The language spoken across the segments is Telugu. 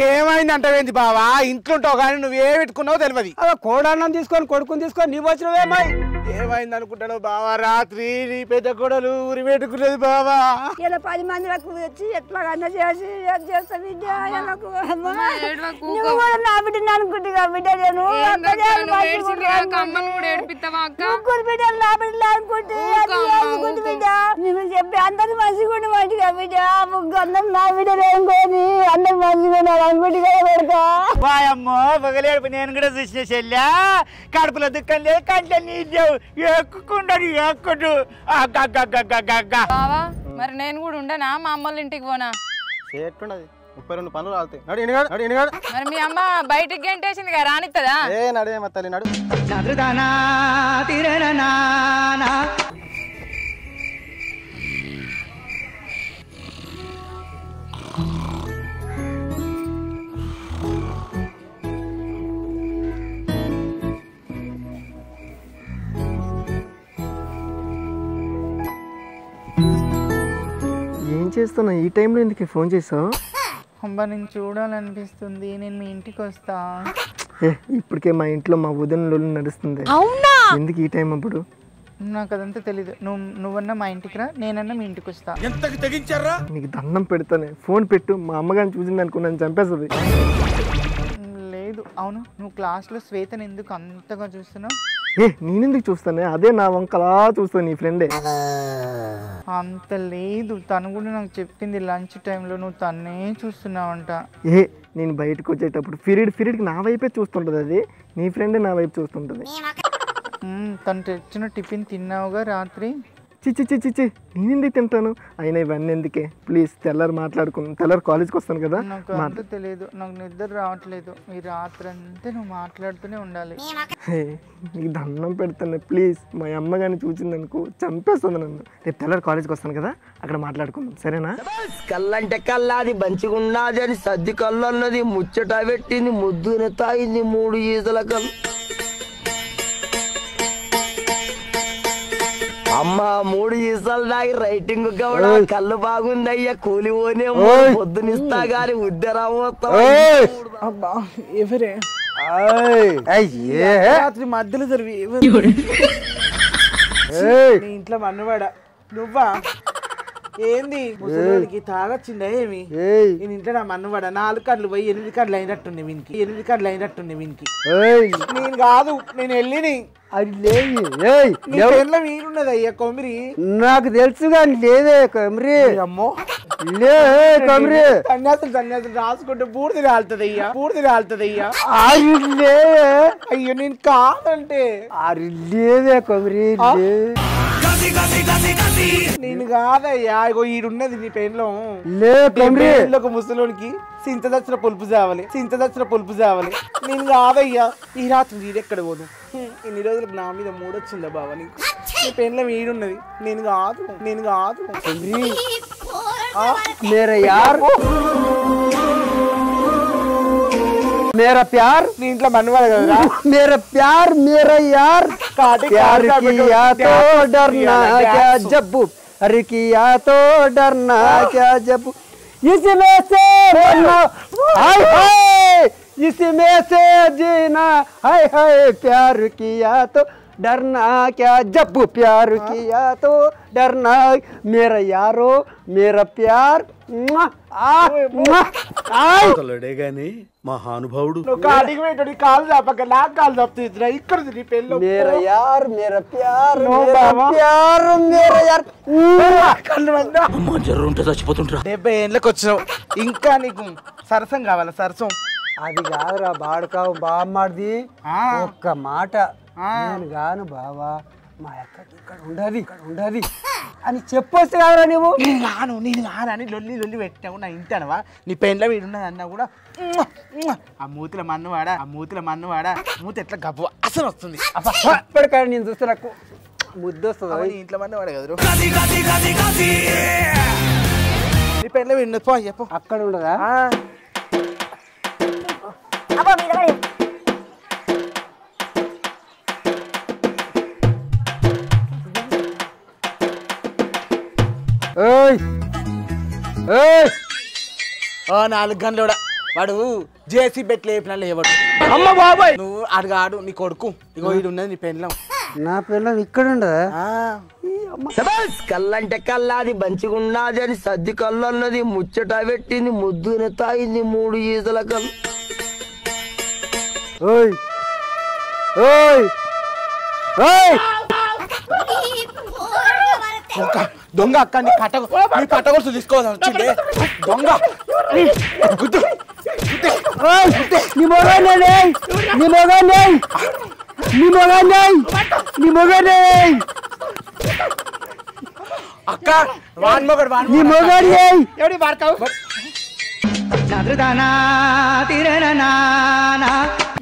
ఏమైందంటే బావా ఇంట్లో ఉంటావు కానీ నువ్వే పెట్టుకున్నావు తెలియదు. కోడన్నం తీసుకొని కొడుకుని తీసుకొని నీ వచ్చినవేమాయి ఏమైంది అనుకుంటాడు బావా? రాత్రి నీ పెద్ద కొడలు ఊరి పెట్టుకునేది బావా. ఇలా 10 మందిలకు వచ్చి ఎట్లాగన్నా చేసి చేస్తా బిడ్డ. నువ్వు కూడా నా బిడ్డను అనుకుంటుగా బిడ్డ. నేను ముగ్గురు బిడ్డలు నా బిడ్డలు అనుకుంటే బిడ్డ నేను చెప్పి అందరు మంచిగా మంచిగా బిడ్డ. ముగ్గురు అందరు నా బిడ్డలు ఏనుకోని అందరు మంచిగా అనుకుంటుగా పెడతా. వాయమ్మో పగలేడు నేను కూడా చూసిన చెల్లా. కడుపులో దుఃఖం లేదు కంటే నీళ్ళు ఎక్కుకుండడు ఎక్కుడు. బావా మరి నేను కూడా ఉండనా? మా అమ్మోళ్ళ ఇంటికి పోనా? 32 పనులు ఆగుతాయి. మరి మీ అమ్మ బయటికి గంటేసింది కదా, రానిత్తదా? నడే తల్లి నడు. ఏం చేస్తున్నా ఈ టైంలో ఎందుకు ఫోన్ చేసావు? అబ్బా నేను చూడాలనిపిస్తుంది, నేను మీ ఇంటికి వస్తా. ఇప్పటికే మా ఇంట్లో మా వదిన నడుస్తుంది. ఎందుకు ఈ టైం అప్పుడు? నాకు అదంతా తెలీదు. నువ్వన్నా మా ఇంటికి రా, నేనన్నా మీ ఇంటికి వస్తా. ఎంతకి తెగించారా? నీకు దండం పెడతానే, ఫోన్ పెట్టు. మా అమ్మగారిని చూసింది అనుకో నన్ను చంపేస్తుంది. లేదు. అవును, నువ్వు క్లాస్లో శ్వేతను ఎందుకు అంతగా చూస్తున్నావు? నేనెందుకు చూస్తానే? అదే నా వంకలా చూస్తాను. నీ ఫ్రెండే. అంత లేదు, తను కూడా నాకు చెప్పింది లంచ్ టైంలో నువ్వు తన్నే చూస్తున్నావంట. నేను బయటకు వచ్చేటప్పుడు ఫిరిడ్కి నా వైపే చూస్తుంటుంది. అది నీ ఫ్రెండే నా వైపు చూస్తుంటుంది. తను తెచ్చిన టిఫిన్ తిన్నావుగా రాత్రి? చిచ్చి నేనెందుకు తింటాను? అయినా ఇవన్నీ ఎందుకే? ప్లీజ్ తెల్లారు మాట్లాడుకున్నాను. తెల్లారు కాలేజ్కి వస్తాను కదా. నాకు అంత తెలియదు, నాకు నిద్ర రావట్లేదు. ఈ రాత్రి అంతా నువ్వు మాట్లాడుతూనే ఉండాలి. నీకు దండం పెడతాను ప్లీజ్. మా అమ్మ కానీ చూసింది అనుకో చంపేస్తుంది నన్ను. రేపు తెల్లారు కాలేజ్కి వస్తాను కదా, అక్కడ మాట్లాడుకుందాం సరేనా? కళ్ళంటే కల్లాది మంచిగున్నది అని సర్ది కళ్ళు అన్నది ముచ్చట పెట్టింది ముద్దుని తాగింది 3 ఈతల కళ్ళు. అమ్మ 3 ఈసాలు దాగి రైటింగ్ కూడా కళ్ళు బాగుందయ్యా. కూలిపోనే పొద్దునిస్తా గాని ఉద్దరామోస్తా. ఎవరే రాత్రి మధ్యలో జరిగి నీ ఇంట్లో మన్నవాడా నువ్వా? ఏంది ముసలికి తాగొచ్చిందా ఏమి? నేను ఇంట్లో నా మన్నవాడా 4 కళ్ళు పోయి 8 కళ్ళు అయినట్టుంది వీనికి. 8 కళ్ళు అయినట్టుంది వీనికి. నేను కాదు, నేను వెళ్ళి వీరున్నది అయ్యా కొమిరి. నాకు తెలుసు కానీ లేదే కొమిరి. అమ్మో కొమిరి సన్యాసులు రాసుకుంటే పూర్తి రాలుతుంది అయ్యా. అయ్యో నేను కాదంటే లేదే కొమిరి. నేను కాదయ్యా. ఇగో ఈడున్నది నీ పెన్లో ముసలోనికి సింతదచ్చిన పులుపు చావాలి. నేను కాదయ్యా. ఈ రాత్రి వీడెక్కడ పోదు. ఇన్ని రోజులకు నా మీద మూడొచ్చిందా బావ నీకు? నీ పెన్లో వీడున్నది. నేను కాదు मेरा प्यार నీ ఇంట్లో మనవాడు కదా. मेरा प्यार मेरा यार प्यार किया तो डरना क्या जब अरे किया तो डरना क्या जब इसमें से रहना हाय हाय इसमें से जीना हाय हाय प्यार किया तो डरना क्या जब प्यार किया तो डरना मेरा यारो मेरा प्यार గాని మహానుభావుడు. నువ్వు కాడికి పెట్టాడు కాలు చాపక నాకు కాలు చాపుతున్నా. ఇక్కడ నీ పెళ్ళి मेरा यार मेरा प्यार मेरा प्यार मेरा यार అమ్మ జర్రుంటే చచ్చిపోతుంటా. 70 ఏళ్ళకి వచ్చినావు ఇంకా నీకు సరసం కావాలా? సరసం అది కాదురా బాడుకావు బామ్మది. ఒక్క మాట నేను గాను బావా మా అక్కకి ఇక్కడ ఉండది అని చెప్పొచ్చు కాదురా నువ్వు. నేను కాను అని లొల్లి పెట్టావు. నా ఇంటనవా? నీ పెళ్ళ వీడున్నది అన్నా కూడా ఆ మూతిల మన్నువాడా మూతి ఎట్లా గబ్బు అసలు వస్తుంది. ఇప్పటికైనా నేను చూస్తే నాకు ముద్దు వస్తుంది. ఇంట్లో మన్నవాడే కదరు. నీ పెళ్ళ వీడు పో చెప్పు. అక్కడ ఉండదా? ఓ 4 గంటలు వాడు జేసీ బెట్లు లేపినా లేవాడు. అమ్మ బాబాయ్ నువ్వు అడగాడు నీ కొడుకు. ఇగో ఈడు ఉన్నది నీ పెళ్ళం. నా పిల్లలు ఇక్కడ ఉండదా? కళ్ళంటే కల్లాది మంచిగున్నది అని సర్ది కళ్ళు అన్నది ముచ్చట పెట్టింది ముద్దునే తాగింది 3 ఈతల కళ్ళు. ఓయ్ ఓయ్ ఓయ్ దొంగ అక్క నీ పట్టగొలుసు తీసుకోవాలి దొంగ. నీ మొగానే నీ మొగానే నీ మొగానే నీ మొగానే అక్క వాన్ మొగడు నీ మొగానే ఎవడి వాడకావు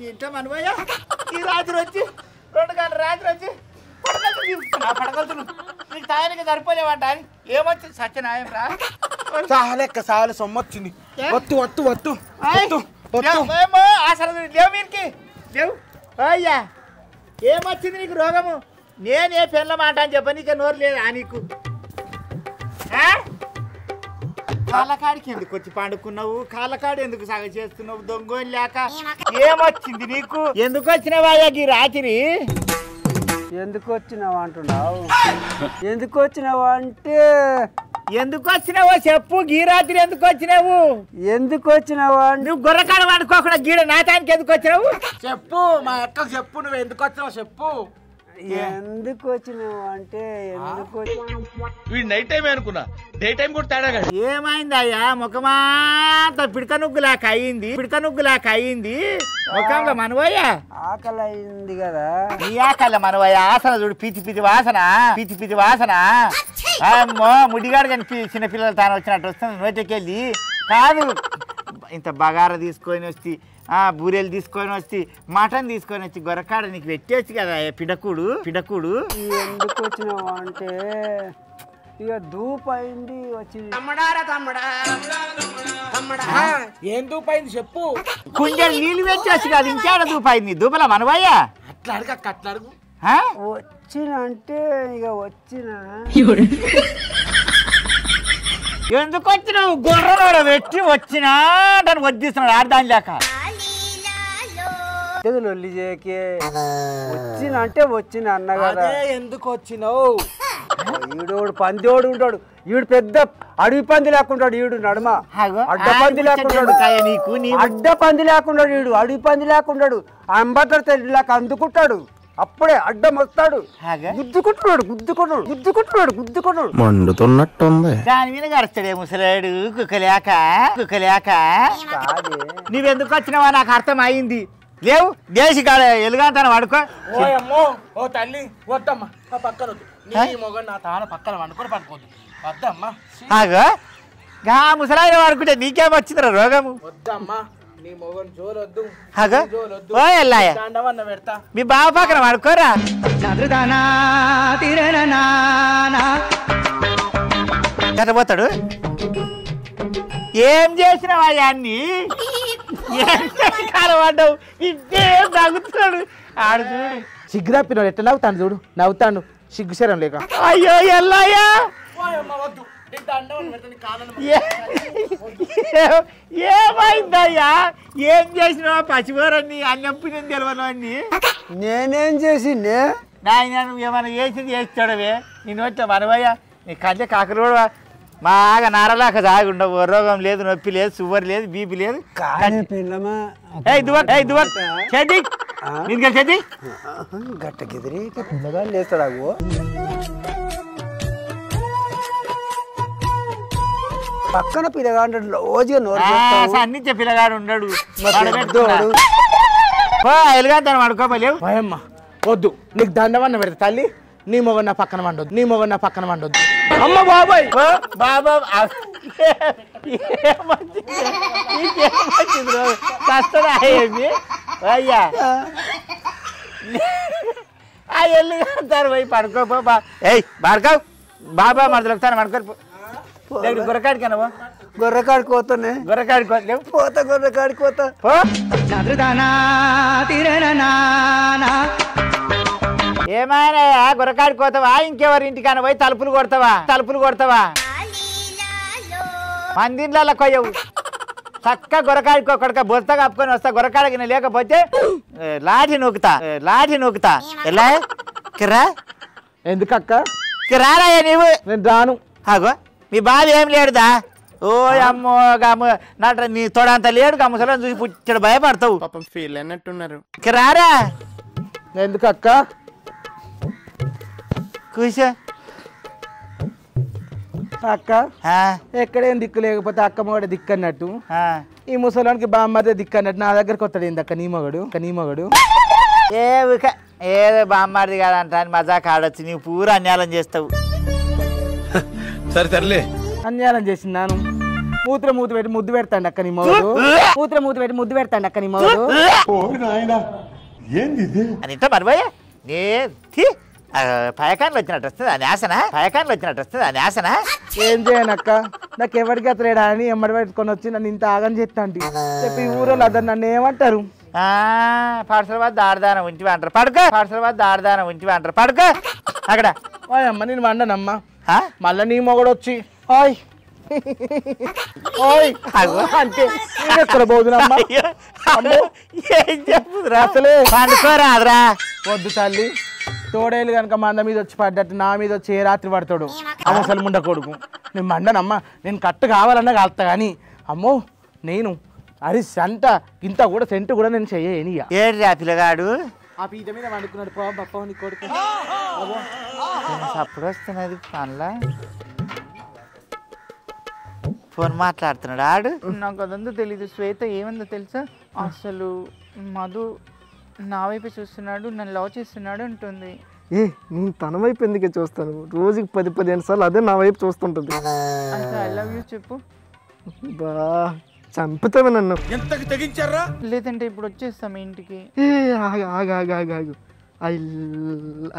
ఏంటో మనవయ్య ఈ రాత్రి వచ్చి 2 గంటల రాత్రి వచ్చి పడగలుగుతు నీకు తాయానికి సరిపోలేవంట అని ఏమొచ్చింది సత్యనాయం రా. సాలెక్క సాల సొమ్మొచ్చింది. వత్తు వత్తు వత్తు అసలు లేవు మీరికి లేవు. అయ్యా ఏమొచ్చింది నీకు రోగము? నేనే పెళ్ళ మాట అని చెప్ప నీకు నోరు లేదా నీకు? కాళ్ళకాడికి ఎందుకు వచ్చి పండుకున్నావు? కాళ్ళకాడు ఎందుకు సాగ చేస్తున్నావు? దొంగోని లేక ఏమొచ్చింది నీకు? ఎందుకు వచ్చినావయ్యా ఈ రాత్రి? ఎందుకు వచ్చినావు అంటున్నావు? ఎందుకు వచ్చినావు అంటే ఎందుకు వచ్చినావో చెప్పు. గీ రాత్రి ఎందుకు వచ్చినావు? ఎందుకు వచ్చినావు అంటే నువ్వు గొర్రెకాడ వండుకోకుండా గీడ నాటానికి ఎందుకు వచ్చినావు? చెప్పు మా అక్కకు చెప్పు. నువ్వు ఎందుకు వచ్చినావు చెప్పు. ఎందుకు వచ్చినావు అంటే ఎందుకు వీడు నైట్ టైం అనుకున్నా, డే టైం కూడా తేడా. ఏమైందయ్యా? ముఖమాంత పిడక నుగ్గులాక అయింది, పిడక నుగ్గులాక అయింది ముఖంలో మనవయ్యా. ఆకలి అయింది కదా. నీ ఆకలి మనవయ్య ఆసన చూడు, పిచ్చి పిచ్చి వాసన, పిచ్చి పిచ్చి వాసన. అమ్మో ముడిగాడు కానీ చిన్నపిల్లలు తాను వచ్చినట్టు వస్తుంది నోటికెళ్ళి. కాదు ఇంత బగారా తీసుకొని వచ్చి బూరెలు తీసుకొని వచ్చి మటన్ తీసుకొని వచ్చి గొర్రకాడ నీకు పెట్టేసి కదా పిడకుడు పిడకుడు. ఎందుకు వచ్చినావు అంటే ఇక ధూప్ అయింది వచ్చింది. ఏం దూపైంది చెప్పు. కుంజలు నీళ్ళు పెట్టేసి కదా ఇంకేడ దూపైంది దూపల మనవయ్యా. అట్లా అడుగు అక్క అట్లా అడుగు. వచ్చిన అంటే ఇక వచ్చిన ఎందుకు వచ్చినావు? గొర్రెలో పెట్టి వచ్చినా దాన్ని వడ్డిస్తున్నాడు ఆడదాని లేక. లొల్లి చేయకే. వచ్చిన అంటే వచ్చిన అన్న కదా. ఎందుకు వచ్చినావు? ఈడోడు పందిోడు ఉంటాడు. ఈడు పెద్ద అడవి పంది లేకుంటాడు. ఈడు నడుమ అడ్డ పంది లేకుంటాడు. అడ్డ పంది లేకుంటాడు. ఈడు అడవి పంది లేకుంటాడు. అంబటర్ తెల్లాక అందుకుంటాడు. అప్పుడే అడ్డం వస్తాడు. గుద్దుకుంటున్నాడు గుద్దుకుంటున్నాడు గుద్దుకుంటున్నాడు గుద్దుకుంటున్నాడు మండుతున్నట్టుంది. దాని మీద గడుస్తాడే ముసలాడు కుక్కలేక కుక్కలేక. నువ్వెందుకు వచ్చినావా నాకు అర్థం అయింది. లేవు దేశీ కాడ ఎలుగాంతాను వాడుకో. ఓ అమ్మో ఓ తల్లి వద్దమ్మా నా పక్కన వద్దు. నీ మొగడు నా తాన పక్కన వండుకొని పడుకోవద్దు. వద్దమ్మా. గా ముసలాయిన వాడుకుంటే నీకేమొచ్చిందిరా రోగము? వద్దమ్మా నీ మొగడు జోలొద్దు. ఓ ఎల్లాయ దండవన్న పెడతా. మీ బావ పక్కన వాడుకోరా. పోతాడు. ఏం చేసినావా అన్ని? కాలవాడ్డావు ఇదేం తగ్గుతున్నాడు ఆడు చూడు. సిగ్గు తప్పినాడు ఎట్లా నవ్వుతాను చూడు. నవ్వుతాడు సిగ్గు శరం లేక. అయ్యో ఎల్లాయా ఏమైందయ్యా? ఏం చేసినావా? పసిపోరని అన్నప్పుడు తెలియను అన్ని. నేనేం చేసిండే? నాయన నువ్వు ఏమైనా చేసింది చేస్తాడవే. నేను వచ్చా మనవయ్యా నీ కంటే కాకరోడు బాగా నారలాక సాగి ఉండవు. రోగం లేదు, నొప్పి లేదు, షుగర్ లేదు, బీపీ లేదు. చేతి చేతి గట్టకిదిరి పిల్లగా లేస్తాడు. పక్కన పిల్లగాడు రోజుగా అన్నించే పిల్లగాడు ఉండడు. ఎలుగాంతాను వాడుకోలేవు. భయమ్మ వద్దు. నీకు దండవన్న పెడతా తల్లి. నీ మొగడు నా పక్కన వండొద్దు. నీ మొగడు నా పక్కన వండొద్దు. అమ్మ బాబాయ్ బాబా కష్టమేమి అయ్యా. ఆ ఎల్లుగాంతారు పోయి పడుకోపో. పడుకోవు బాబా మరదలుతాను పడుకోరు. గొర్రకాడికనవా? గొర్రెకాడికి పోతానే. గొర్రకాడికి పోతా గొర్రెకాడికి పోతా. ఏమైనా గొర్రకాడికి పోతావా? ఇంకెవరి ఇంటికన్నా పోయి తలుపులు కొడతావా? తలుపులు కొడతావా? మందిర్లలో కొయ్యవు చక్క గొరకాడికి ఒక్కడిక బొత్త కప్పుకొని వస్తా గొరకాడికి నేను లేకపోతే లాఠీ నూకుతా ఎలా కిరా ఎందుకక్క రారాయా నీవు నేను రాను. ఆగో మీ బాధ ఏం లేడుదా ఓ అమ్మో నాట నీ తోడంత లేడు ముసలం చూసి పుచ్చడు భయపడతావు పాపం ఫీల్ అయినట్టున్నారు. రారా ఎందుకక్క కూర్చో అక్క ఎక్కడేం దిక్కు లేకపోతే అక్క మొగడ దిక్కు అన్నట్టు ఈ ముసలానికి బామ్మదే దిక్కు అన్నట్టు నా దగ్గరకు వస్తాడు ఏందక్క నీ మొగడు ఏదో బామ్మారిది కాదంట అని మజాక్ ఆడొచ్చు నీవు పూరా అన్యాయం చేస్తావు. సరే సర్లే అన్యాయం చేసినాను. మూతి పెట్టి ముద్దు పెడతాండి అక్క నీ మొగడు. మూతి పెట్టి ముద్దు పెడతాండి అక్క నీ మొగడు. అని ఇంట్లో మరిపోయా పయకాన్లు వచ్చినట్టు వస్తుంది అని ఆసన ఏం చేయనక్క నాకు ఎవరికి అతలేడా అని ఎమ్మడి పెట్టుకొని వచ్చి నన్ను ఇంత ఆగం చేస్తా అంటే చెప్పి ఊరోళ్ళు అద్దరు నన్ను ఏమంటారు పాఠశాల దాడదానం ఉంచి అంటారు పడుకో అక్కడ అమ్మ నేను వండనమ్మా మళ్ళా నీ మొగడు వచ్చి ఓయ్ ఓయ్ అంటే ఎక్కడ పోదునమ్మా అసలే పండుకోరాదురా వద్దు తల్లి తోడేలు కనుక మంద మీద వచ్చి పడ్డట్టు నా మీద వచ్చి ఏ రాత్రి పడతాడు అసలు ముండ కొడుకు నేను మండనమ్మా నేను కట్టు కావాలన్నా కాస్తా కానీ అమ్మో నేను అది సంట ఇంత కూడా సెంటు కూడా నేను చెయ్యని ఏడు రా పిల్లగాడు ఆ పీట మీద వండుకున్నాడు బప్ప నీ కొడుకు అప్పుడు వస్తున్నది పనులా ఫోన్ మాట్లాడుతున్నాడు ఆడు నాకు అదంతా తెలీదు. శ్వేత ఏమందో తెలుసా, అసలు మధు నా వైపు చూస్తున్నాడు, నన్ను లవ్ చేస్తున్నాడు అంటుంది. నేను తన వైపు ఎందుకే చూస్తాను, రోజుకి 10-15 సార్లు అదే నా వైపు చూస్తుంటుంది. అంటే ఐ లవ్ యూ చెప్పు. బా చంపుతావే నన్ను. ఎంతకి తెగించారా? లేదంటే ఇప్పుడు వచ్చేస్తాం ఇంటికి. ఆగు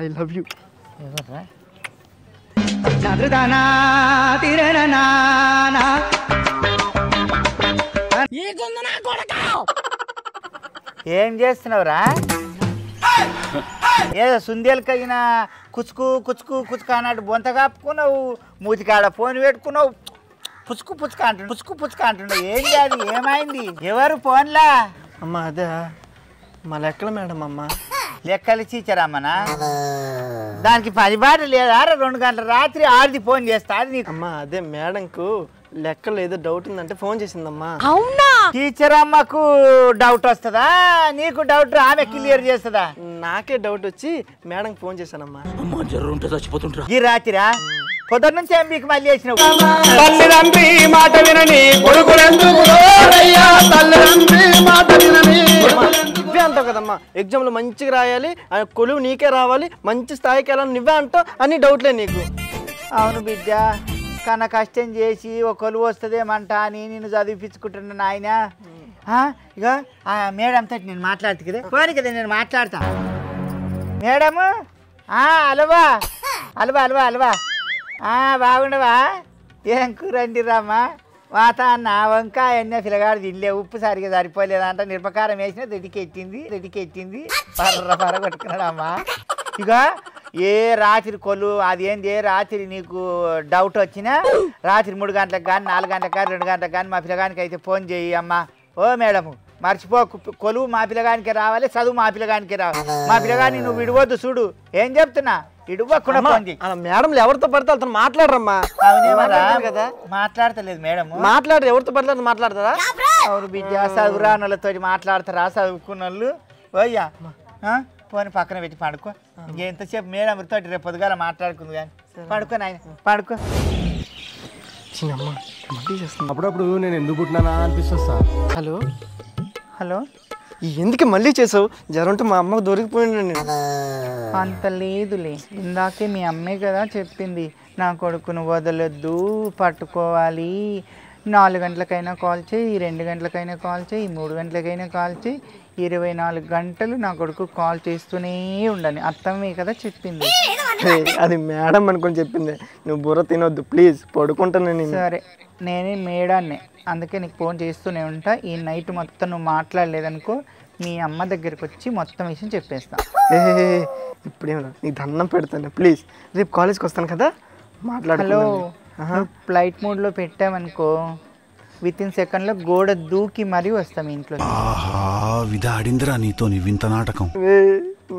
ఐ లవ్ యూ. ఏం చేస్తున్నావురా? ఏదో సుందేలకగిన కుచుకు అన్నట్టు బొంత కాపుకున్నావు, మూతికాడ ఫోన్ పెట్టుకున్నావు, పుచ్చుకు అంటున్నావు. ఏం కాదు, ఏమైంది? ఎవరు ఫోన్లా? అమ్మ అదే మా లెక్కల మేడం అమ్మ. లెక్కలు చీచరమ్మనా? దానికి 10 బాటలు లేదా? 2 గంటల రాత్రి 6ది ఫోన్ చేస్తా అది నీకు. అమ్మ అదే మేడంకు లెక్కలు ఏదో డౌట్ ఉందంటే ఫోన్ చేసిందమ్మా. అవునా? టీచర్ అమ్మకు డౌట్ వస్తుందా, నీకు డౌట్ ఆమె క్లియర్ చేస్తుందా? నాకే డౌట్ వచ్చి మేడంకి ఫోన్ చేశానమ్మా. ఈ రాత్రిరా పొద్దున్న నుంచి ఏం మీకు మళ్ళీ వేసినావు? తల్లిదండ్రి మాట వినని నువ్వే అంటావు కదమ్మా, ఎగ్జామ్లో మంచిగా రాయాలి, కొలువు నీకే రావాలి, మంచి స్థాయికి వెళ్ళాలి నువ్వే అంటావు, అన్ని డౌట్లే నీకు. అవును బిడ్డ, కన్నా కష్టం చేసి ఒక కొలువు వస్తుందేమంట అని నేను చదివిపించుకుంటున్నా నాయన. ఇక మేడం తోటి నేను మాట్లాడుతా కదా, పోనీ కదా నేను మాట్లాడతా. మేడము అలవా బాగుండవా? ఏం కూరండి రామ్మా? వాత అన్న వంకాయ అన్న పిల్లగాడు తినలే, ఉప్పు సరిగా సరిపోలేదంట, మిరపకారం వేసిన రెడ్డికెట్టింది పర్ర కొట్టుకున్నాడు అమ్మా. ఇక ఏ రాత్రి కొలు అదేంది, ఏ రాత్రి నీకు డౌట్ వచ్చినా రాత్రి 3 గంటలకు కానీ 4 గంటలకు కానీ 2 గంటలకు కానీ మా పిల్లగానికి అయితే ఫోన్ చేయి అమ్మా. ఓ మేడము మర్చిపోకు, కొలువు మా పిల్లగానికి రావాలి, చదువు మా పిల్లగానికి రావాలి. మా పిల్లగాని నువ్వు విడవద్దు, చూడు ఏం చెప్తున్నా, ఇడవకుండా ఫోన్ చేయి. మేడం ఎవరితో పడితే అతను మాట్లాడరమ్మా. కదా మాట్లాడతలేదు మేడం, మాట్లాడరు, ఎవరితో పడితే మాట్లాడతారా? అవును బిడ్డ, చదువురాని వాళ్ళతో మాట్లాడతారా? చదువుకున్న వాళ్ళు ఓయ్యా ఫోన్ పక్కన పెట్టి పడుకో. ఎంతసేపు మేడం తోటి రేపు పొద్దుగాల మాట్లాడుకుంది కానీ పడుకో నాయన పడుకో. అప్పుడప్పుడు నేను ఎందుకు పుట్టినా అనిపిస్తుంది సార్. హలో ఎందుకు మళ్ళీ చేసావు? జ్వరంతో మా అమ్మకు దొరికిపోయింది. నేను అంత లేదులే, ఇందాకే మీ అమ్మే కదా చెప్పింది నా కొడుకును వదలొద్దు, పట్టుకోవాలి, 4 గంటలకైనా కాల్ చేయి, 2 గంటలకైనా కాల్ చేయి, 3 గంటలకైనా కాల్ చేయి, 24 గంటలు నా కొడుకు కాల్ చేస్తూనే ఉండని అత్తమ్మే కదా చెప్పింది. అది మేడం అనుకొని చెప్పింది, నువ్వు బుర్ర తినొద్దు ప్లీజ్, పడుకుంటాను నేను. సరే నేనే మేడాన్నే, అందుకే నీకు ఫోన్ చేస్తూనే ఉంటా. ఈ నైట్ మొత్తం నువ్వు మాట్లాడలేదనుకో, మీ అమ్మ దగ్గరికి వచ్చి మొత్తం విషయం చెప్పేస్తా. ఇప్పుడేమో నీకు దండం పెడతాను ప్లీజ్, రేపు కాలేజ్కి వస్తాను కదా హలో, మాట్లాడుకో. ఫ్లైట్ మోడ్లో పెట్టామనుకో విత్ ఇన్ సెకండ్లో గోడ దూకి మరీ వస్తాం ఇంట్లో. ఆహా విధాడిందిరా నీతో నీ వింత నాటకం.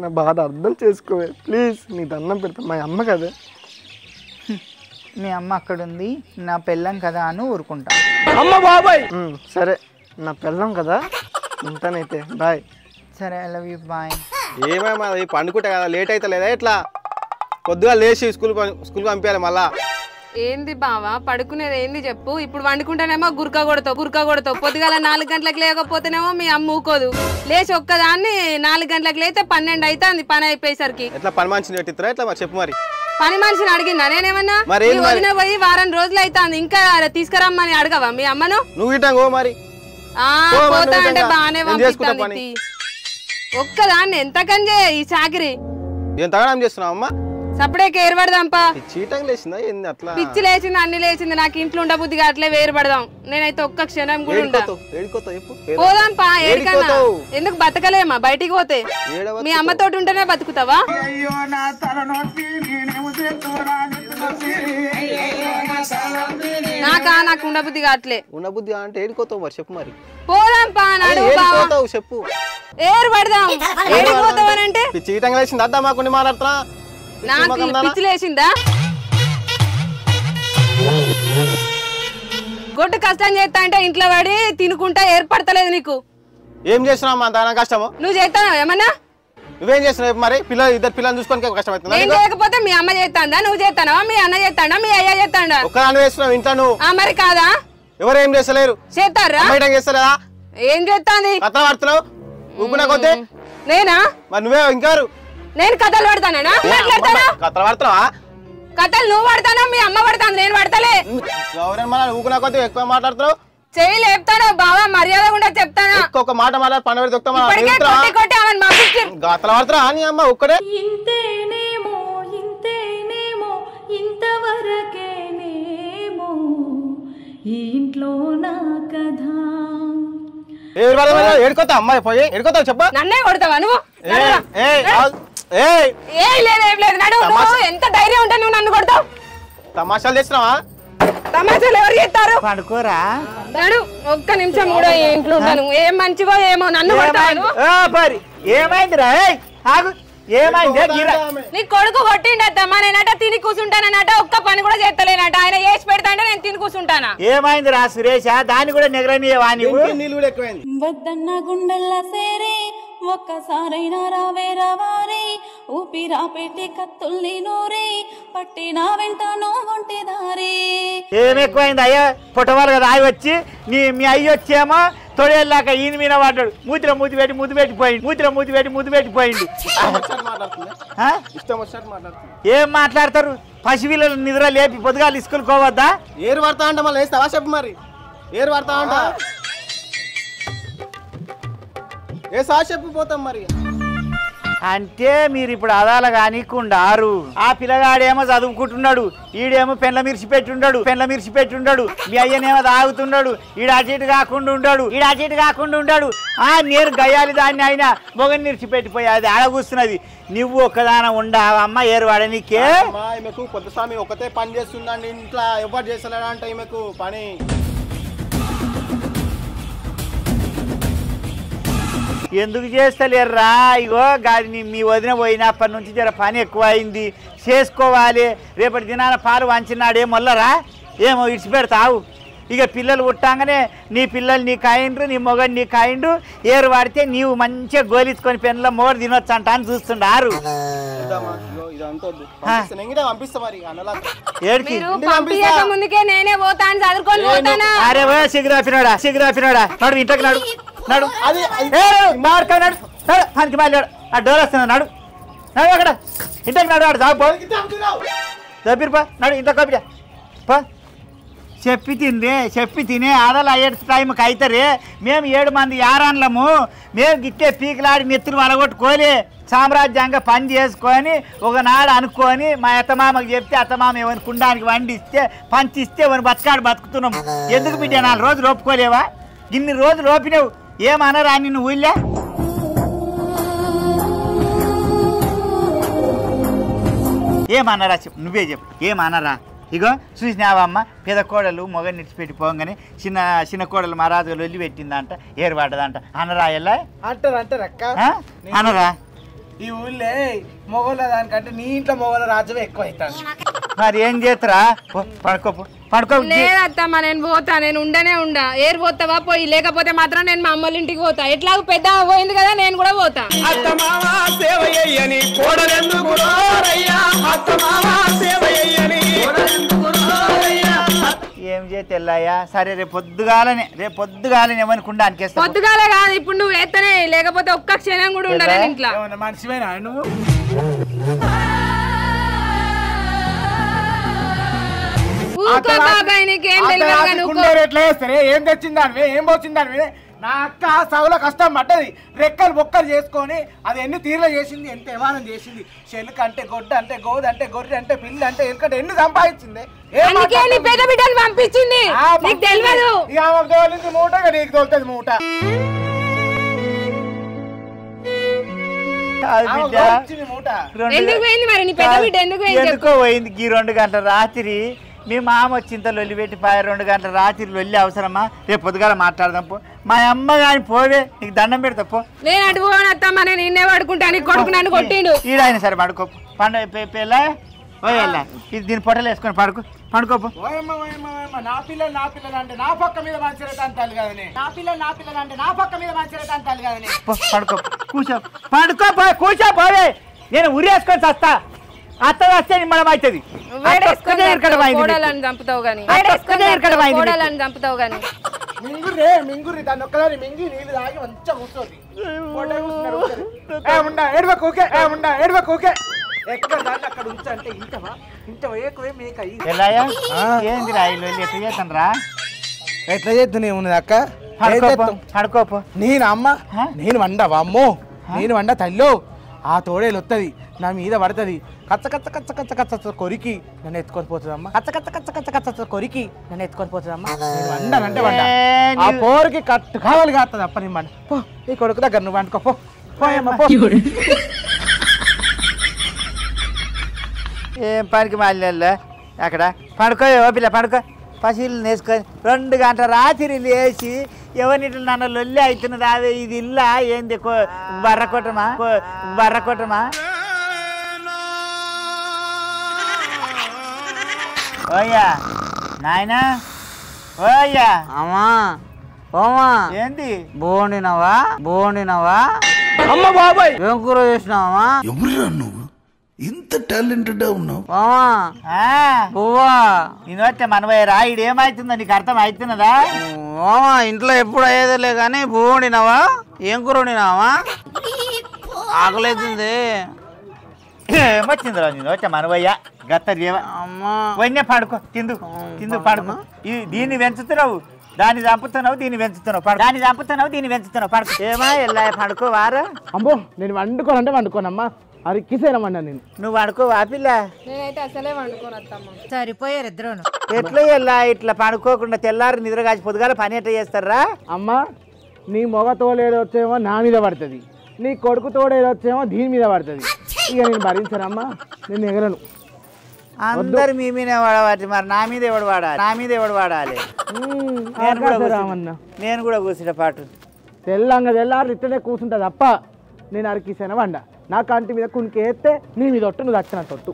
నా బాధ అర్థం చేసుకోవే ప్లీజ్, నీ దండం పెడతా. మా అమ్మ కదా. మీ అమ్మ అక్కడ ఉంది, నా పెళ్ళం కదా అని ఊరుకుంటా. అమ్మ బాబాయ్. సరే నా పెళ్ళం కదా, ఉంటానైతే బాయ్. సరే ఐ లవ్ యూ బాయ్. ఏమేమో పండుకుంటా కదా, లేట్ అయితే లేదా ఎట్లా? పొద్దుగా లేచి స్కూల్కి పంపించాలి మళ్ళా. ఏంది బావా పడుకునేది ఏంది చెప్పు. ఇప్పుడు వండుకుంటేనేమో గురక కొడతావు. పొద్దుగాల 4 గంటలకు లేకపోతేనేమో మీ అమ్మ ఊకోదు. లేచి ఒక్కదాన్ని 4 గంటలకు లేతే 12 అవుతుంది పని అయిపోయేసరికి. ఎట్లా పని మనిషిని పెట్టిస్తారా ఎట్లా మరి చెప్పు. మరి పని మనిషిని అడిగిందా నేనేమన్నా? వదిన పోయి వారం రోజులు అవుతుంది, ఇంకా తీసుకురమ్మని అడగవా మీ అమ్మను? నువ్వు ఇటంగో మరి పోతా అంటే బాగానే పంపిస్తాను. ఒక్కదాన్ని ఎంతకని ఈ చాకరీ ఎంతగానం చేస్తున్నావు అమ్మ? సపరేట్ ఏర్పడదాంపా. చీటంగా లేచిందా ఏంది అట్లా? పిచ్చి లేచింది, అన్ని లేచింది. నాకు ఇంట్లో ఉండబుద్దిగా అట్లే వేరుపడదాం. నేనైతే ఒక్క క్షణం కూడా ఉంటా. పోదాంపా ఏడికన్నా. ఎందుకు బతకలేమా బయటికి పోతే? మీ అమ్మతోటి ఉంటేనే బతుకుతావా? నాకు ఉండబుద్దిగా అట్లే. ఉండబుద్ధి అంటే ఏడిపోతావు మరి చెప్పు. మరి పోదాంపా చెప్పు. ఏర్పడదాం. ఏడిపోతావనంటే చీటంగా లేచింది అద్దా మాకుండా మాట్లాడుతున్నా. నాకు పిచ్చి లేచిందా? గొడ్డు కష్టం చేస్తా అంటే ఇంట్లో పడి తినుకుంటా ఏర్పడతలేదు నీకు. ఏం చేస్తున్నావు అంత కష్టము? నువ్వు చేస్తావు ఏమన్నా? నువ్వేం చేస్తున్నావు మరి? ఇద్దరు పిల్లలు చూసుకోనికి కష్టం అవుతుంది. నేను చేయకపోతే మీ అమ్మ చేస్తాందా? నువ్వు చేస్తానవా? మీ అన్న చేస్తాడా? మీ అయ్య చేస్తాడా? ఒక్కదాన్ని వేస్తున్నావు ఇంట్లో నువ్వు. మరి కాదా? ఎవరు ఏం చేస్తలేరు. చేస్తారా? చేస్తలేదా? ఏం చేస్తాంది? కథ పడుతున్నావు ఊపునా కొద్ది. నేనా? మరి నువ్వే ఇంకారు. నేను కథలు పడతానా? కథలు పడుతున్నావా? కథలు నువ్వు పడతానా? మీ అమ్మ పడతాను. నేను పడతలే. ఎవరైనా ఊకునా కొద్ది ఎక్కువ మాట్లాడుతున్నావు. చెయ్యి లేపుతాను బావా, మర్యాద కూడా చెప్తానా? ఒక్క మాట మాట్లాడి పని పెడితే గతలు పడుతున్నా అని అమ్మ ఒక్కడే. ఇంతేనేమో ఇంతవరకేనేమో ఈ ఇంట్లో నా కథ. ఏడుకోతా అమ్మాయి పోయి ఏడుకోతా చెప్పా. నన్నే కొడతావా నువ్వు? ఎంత ధైర్యం ఉంటే నువ్వు నన్ను కొడతావు? తమాషాలు చేస్తున్నావా? తమాషాలు ఎవరు చేస్తారు? పడుకోరా. ఒక్క నిమిషం కూడా ఇంట్లో ఉంటాను. ఏం మంచిగో ఏమో నన్ను కొడతాను. ఏమైందిరా? నీ కొడుకు కొట్టిండమ్మా. నేనట తిని కూర్చుంటానట, ఒక్క పని కూడా చేస్తలేనట. ఆయన వేసి పెడతా అంటే నేను తిని కూర్చుంటానా? ఏమైందిరా సురేష? దాన్ని కూడా నెగరనియవా నువ్వు? వద్దన్న గుండెల్లా సేరే ఒక్కసారైనా రావే రావారే, ఊపిరా పెట్టి కత్తుల్ని నూరే పట్టినా వెంట నోవంటి దారే. ఏమెక్కువైంది అయ్యా? పుట్టవారు కదా అయ్యి వచ్చి మీ అయ్యి వచ్చేమో తొడేళ్ళాక ఈయన మీద పడ్డాడు. మూతిలో మూతి పెట్టి ముద్దు పెట్టిపోయిండు. ఏం మాట్లాడతారు? పసిపిల్లలు నిద్ర లేపి పొద్దుగాలు స్కూల్కి పోవద్దా? ఏరు పడతా అంట మళ్ళీ వేస్తావా చెప్పు. మరి ఏరు పడతా అంట ఏ సా చెప్పిపోతాం మరి. అంటే మీరు ఇప్పుడు అదాల కానికుండారు. ఆ పిల్లగాడేమో చదువుకుంటున్నాడు, ఈడేమో పెండ్ల మిర్చి పెట్టుండాడు. మీ అయ్యనేమో తాగుతున్నాడు, ఈడ అటు ఇటు కాకుండా ఉండాడు. నేను గయ్యాలి దాన్ని అయినా మొగని మిర్చి పెట్టిపోయి అది ఆడ కూస్తున్నది. నువ్వు ఒక్కదాన ఉండవమ్మ ఏరువాడ నీకే. ఈమెకు కొత్త స్వామి ఒకటే పని చేస్తుందండి ఇంట్లో, ఎవరు చేస్తలేడా అంటే ఈమెకు పని. ఎందుకు చేస్తలేర్రా? ఇగో గాడి మీ వదిన పోయినప్పటి నుంచి జర పని ఎక్కువ అయింది, చేసుకోవాలి. రేపటి దినాన పాలు వంచినాడే మొల్లరా ఏమో ఇడిచి పెడతావు. ఇక పిల్లలు పుట్టాగానే నీ పిల్లలు నీకు అయిండ్రు, నీ మొగడు నీకు అయిండు. ఏరు వాడితే నీవు మంచిగా గోలించుకొని పెన్నులో మోడు తినొచ్చు అంట అని చూస్తుండారు. అరే సిగ్గురాపినోడా నడు ఇంట్లోకి నడు పనికి మాట్లాడు. ఆ డోర్ వస్తున్నాడు నడు అక్కడ ఇంట్లోకి నడు. సాగు దబ్బిరిపా నడు ఇంట్లో కపిరా పా. చెప్పి తినే ఆడలు అయ్యే టైంకి అవుతారే. మేము 7 మంది యారాన్లము. మేము గిట్టే పీకిలాడి నెత్తులు వలగొట్టుకొని సామ్రాజ్యంగా పని చేసుకొని ఒకనాడు అనుకొని మా అత్తమామకి చెప్తే అత్తమామ ఎవరి కుండానికి వండిస్తే పంచిస్తే ఎవరి బతకాడు బతుకుతున్నాము. ఎందుకు బిడ్డ 4 రోజులు ఒప్పుకోలేవా? ఇన్ని రోజులు ఓపినావు ఏమనరా నిన్ను ఊళ్ళే? ఏమన్నారా చెప్పు, నువ్వే చెప్పు. ఏమన్నారా? ఇగో చూసినావమ్మ పెద్ద కోడలు మొగ నిడిచిపెట్టి పోగానే చిన్న కోడలు మా రాజులు వెళ్ళి పెట్టిందంట ఏర్పడ్డదంట అనరా ఎలా అంటారు అక్క అనరా ఈ ఊళ్ళే మొగోళ్ళ దానికంటే నీ ఇంట్లో మొగోళ్ళ రాజ్యం ఎక్కువ అవుతాను. మరి ఏం చేస్తారా పడుకో లేదత్తమ్మా నేను పోతా, నేను ఉండనే ఉండా. ఏరు పోతావా పోయి, లేకపోతే మాత్రం నేను మా అమ్మోళ్ళ ఇంటికి పోతా. ఎట్లాగో పెద్ద పోయింది కదా నేను కూడా పోతా. ఏం చేస్తే వెళ్ళాయా? సరే రేపు పొద్దుగాలనే ఏమనుకుండా అనికేస్తా. పొద్దుగాలే కాదు, ఇప్పుడు నువ్వు వేస్తనే, లేకపోతే ఒక్క క్షణం కూడా ఉండలే ఇంట్లో. మనిషివేనా నువ్వు? ఏం తెచ్చిందానివే, ఏం పోచిందానివే? నా అక్క సవులో కష్టం పడ్డది, రెక్కలు బొక్కలు చేసుకొని అది ఎన్ని తీర్లు చేసింది, ఎంత ఏమానం చేసింది. చెలుక అంటే గొడ్డ అంటే గోధ అంటే గొర్రె అంటే పిల్లి అంటే ఎలుకంటే ఎన్ని సంపాదించింది. పెద్ద బిడ్డలు పంపించింది మూట, నీకు తోలుతుంది మూట. ఎందుకో పోయింది ఈ 2 గంటల రాత్రి. మీ మామ వచ్చింత లొల్లి పెట్టి 2 గంటల రాత్రి లొల్లి అవసరమా? రేపు పొద్దుగాల మాట్లాడదాం పో. మా అమ్మ కానీ పోవే, నీకు దండం పెడతా పో. నేను అటు పోనత్తమ్మా, నేను నిన్నే పడుకుంటాను. కొడుకు నన్ను కొట్టిండు. ఈడాయన సరే పడుకో పిల్ల పోయేలా. ఇది దీని పొట్టలు వేసుకొని పడుకోపో. నా పిల్లలు అంటే నా పక్క మీద మంచిరేట అంటారు కదనే. నా పిల్లలు అంటే నా పక్క మీద మంచిరేట అంటారు కదనే. కూర్చోపోవే. నేను ఉరేసుకొని చస్తా. అత్త వస్తే నిమ్మడం అవుతుంది. మింగుర్రి దాన్ని ఒక్కదాన్ని మింగి నీళ్ళు తాగి మంచిగా కూర్చోండి. ఏడవకు ఎక్కడ దాన్ని అక్కడ ఉంచంటే ఎట్లా చేద్దాం ఏమున్నది అక్క? పడుకోపో. నేను అమ్మ నేను వండవా అమ్మో, నేను వండ తల్లో. ఆ తోడేలు వస్తుంది, నా మీద పడుతుంది, కచ్చ కచ్చ కచ్చ కచ్చ కచ్చ కొరికి నన్ను ఎత్తుకొని పోతుందమ్మా. కచ్చ కచ్చ కచ్చ కచ్చ కచ్చ కొరికి నన్ను ఎత్తుకొని పోతుందమ్మా. నేను వండానంటే వండ, ఆ పోరికి కట్టు కావాలి కాస్తుంది. అప్ప నేను వండ పో, నీ కొడుకు దగ్గర నువ్వు వండుకో పోయమ్మా పో. ఏం పనికి మాలిన అక్కడ పడుకో పిల్ల పడుకో. పసిలు నేసుకొని 2 గంటల రాత్రి లేచి ఎవరిని నన్ను లొల్లి అవుతున్నది. అదే ఇది ఇల్లా ఏంది? బర్రకొట్టమా ఓయ్యా నాయనా, ఓయ్యా అమ్మా ఓమా ఏంది? బోండినవా అమ్మ బాబాయ్, ఏం కూర చేసినావా? ఎవరురా నువ్వు ఇంత టాలెంటెడ్ ఉన్నావు? నేనొచ్చే మనవయ్య రాయుడు ఏమైతుందో నీకు అర్థం అవుతున్నదా? ఓమా ఇంట్లో ఎప్పుడు అయ్యేదిలే కానీ బోండినవా? ఏం కూర వండినావా? ఆకలేతుంది. ఏమొచ్చిందిరా నేను వచ్చా మనవయ్య గత్తర్ వన్నే పడుకో. తిందు పడుకో. దీన్ని పెంచుతున్నావు, దాన్ని చంపుతున్నావు, దీన్ని పెంచుతున్నావు పడుకో. ఏమా ఎలా పడుకో వారు? అమ్మో నేను వండుకోనంటే వండుకోనమ్మా, అది కిసేనమ్మా. నేను నువ్వు పడుకో వాపిల్ల. నేనైతే అసలే వండుకోను అత్తమ్మ. సరిపోయారు ఇద్దరు. ఎట్లా ఎలా ఇట్లా పడుకోకుండా తెల్లారి నిద్ర కాచి పొద్దుగాల పని ఎట్లా చేస్తారా? అమ్మా నీ మొగ తోలేడు వచ్చేమో నా మీద పడుతుంది, నీ కొడుకు తోడేడు వచ్చేమో దీని మీద పడుతుంది. ఇక నేను భరించనమ్మా, నేను ఎగరను. అందరు మీ మీద వాడవాటి, మరి నా మీద ఎవడు వాడాలి? నేను కూడా కూర్చుంటే పాటు తెల్లారి ఇట్టనే కూర్చుంటుంది అప్ప. నేను అరికిసాను వండ, నా కంటి మీద కునికి వేస్తే నీ మీద ఒట్టు, నువ్వు దచ్చినట్టు.